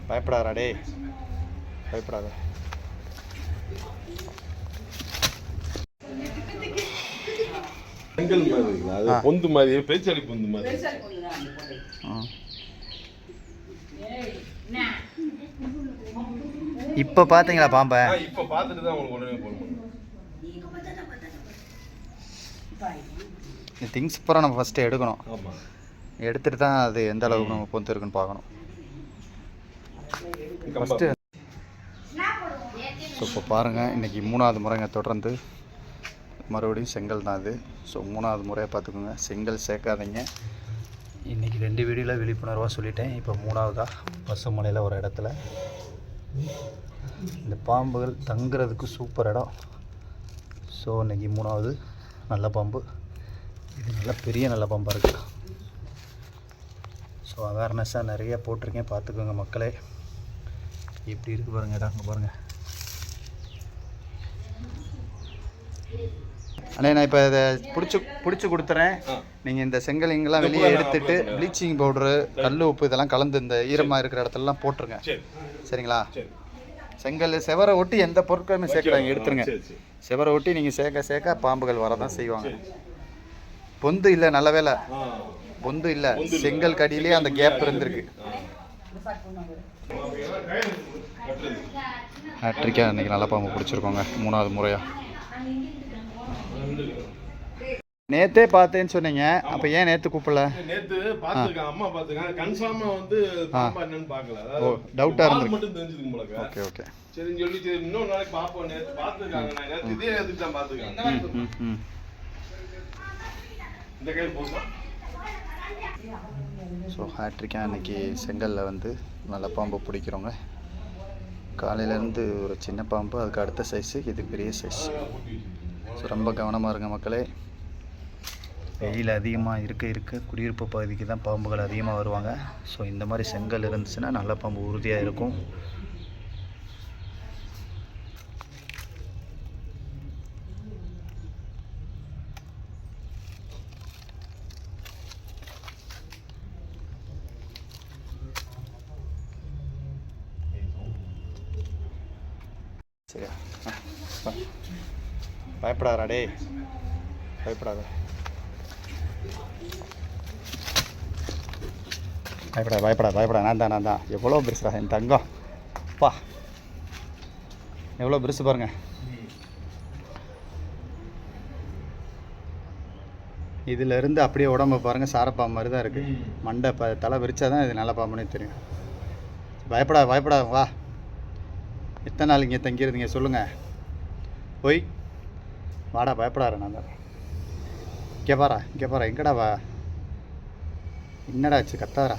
பயப்படாதடா டேய், பயப்படாத. செங்கல் மாதிரி இருக்குல்ல, அது பொந்து மாதிரி, பேச்சாளி பொந்து மாதிரி. இப்போ பார்த்தீங்களா பாம்பை? இப்போ பார்த்துட்டு தான் உங்களுக்கு உடனே போகணும். இந்த திங்ஸ் பூரா நம்ம ஃபஸ்ட்டு எடுக்கணும். ஆமாம், எடுத்துகிட்டு தான் அது எந்த அளவுக்கு நம்ம பொந்து இருக்குன்னு பார்க்கணும் ஃபஸ்ட்டு. ஸோ இப்போ பாருங்கள், இன்றைக்கி 3வது முறைங்க தொடர்ந்து மறுபடியும் செங்கல் தான் அது. ஸோ 3வது முறையை பார்த்துக்கோங்க, செங்கல் சேர்க்காதீங்க. இன்றைக்கி 2 வீடியோவில் விழிப்புணர்வாக சொல்லிட்டேன். இப்போ 3வதாக பசுமலையில் ஒரு இடத்துல இந்த பாம்புகள் தங்குறதுக்கு சூப்பர் இடம். ஸோ இன்றைக்கி 3வது நல்ல பாம்பு. இது நல்ல பெரிய நல்ல பாம்பாக இருக்குது. ஸோ அவேர்னஸாக நிறைய போட்டிருக்கேன், பார்த்துக்கோங்க மக்களே. எப்படி இருக்குது பாருங்கள் இடம், அங்கே பாருங்கள். அண்ணே, நான் இப்போ இதை பிடிச்சி கொடுத்துறேன். நீங்கள் இந்த செங்கல் இங்கெல்லாம் வெளியே எடுத்துட்டு ப்ளீச்சிங் பவுட்ரு, கல் உப்பு இதெல்லாம் கலந்து இந்த ஈரமாக இருக்கிற இடத்துலலாம் போட்டுருங்க, சரிங்களா? செங்கல் செவரை ஒட்டி எந்த பொருட்களுமே சேர்க்குறாங்க, எடுத்துருங்க. செவரை ஒட்டி நீங்கள் சேர்க்க பாம்புகள் வரதான் செய்வாங்க. பொந்து இல்லை, நல்ல வேலை பொந்து இல்லை, செங்கல் கடியிலே அந்த கேப் இருந்திருக்கு. ஹேட்ரிக்காக இன்றைக்கி நல்ல பாம்பு பிடிச்சிருக்கோங்க 3வது முறையாக. நேத்தே பார்த்தேன்னு சொன்னீங்க, அப்ப ஏன் நேத்து கூப்பிடல? நேத்து பாத்துங்க, அம்மா பாத்துங்க, கன்ஃபார்மா வந்து பாப்பா என்னன்னு பார்க்கல. ஓ, டவுட்டா இருந்து மட்டும் தெரிஞ்சுதுங்க போலங்க. ஓகே ஓகே, சரின்னு சொல்லி சரி இன்னொரு நாளைக்கு பாப்போம். நேத்து பாத்துக்காங்க, நான் நேத்து இதே நேத்துக்கு தான் பாத்துக்காங்க. இந்த கையில் போதுமா? ஸோ ஹேட்ரிக்கா இன்னைக்கு செங்கல்ல வந்து நல்ல பாம்பு பிடிக்கிறோங்க. காலையிலேருந்து ஒரு சின்ன பாம்பு, அதுக்கு அடுத்த சைஸு, இது பெரிய சைஸ். ஸோ ரொம்ப கவனமாக இருங்க மக்களே. வெயில் அதிகமாக இருக்க குடியிருப்பு பகுதிக்கு தான் பாம்புகள் அதிகமாக வருவாங்க. ஸோ இந்த மாதிரி செங்கல் இருந்துச்சுன்னா நல்ல பாம்பு உறுதியாக இருக்கும். சரியா? பயப்படாதடா டேய், பயப்படாத. பயப்படா. நான் தான் எவ்வளோ பெருசுடா என் தங்கம். பா, எவ்வளோ பெருசு பாருங்க. இதிலேருந்து அப்படியே உடம்பு பாருங்கள், சாரப்பாம்பு மாதிரி தான் இருக்குது. மண்டை தலை விரிச்சா தான் இது நல்ல பாம்புனே தெரியும். பயப்படா வா. எத்தனை நாள் இங்கே தங்கிடுதுங்க சொல்லுங்கள்? போய் வாடா, பயப்படாரு. நான் தான் இங்கே பாரா எங்கடா வா, என்னடா ஆச்சு கத்தாரா?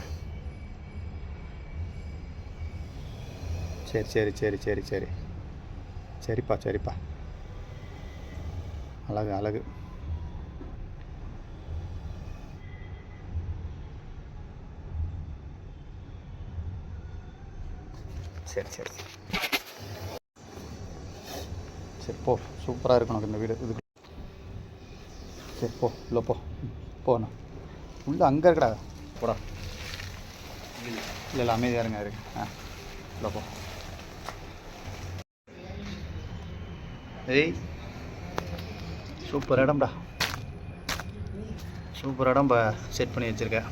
சரி சரிப்பா. அழகு. சரி போ, சூப்பராக இருக்கும் எனக்கு இந்த வீடு. இதுக்கு சரி போ, இல்லை போண்ணா உள்ள அங்கே இருக்கடா, போடா. இல்லை அமைதியாக இருங்க இருக்கு. இல்லை போ. ஏய், சூப்பர் இடம் செட் பண்ணி வச்சுருக்கேன்.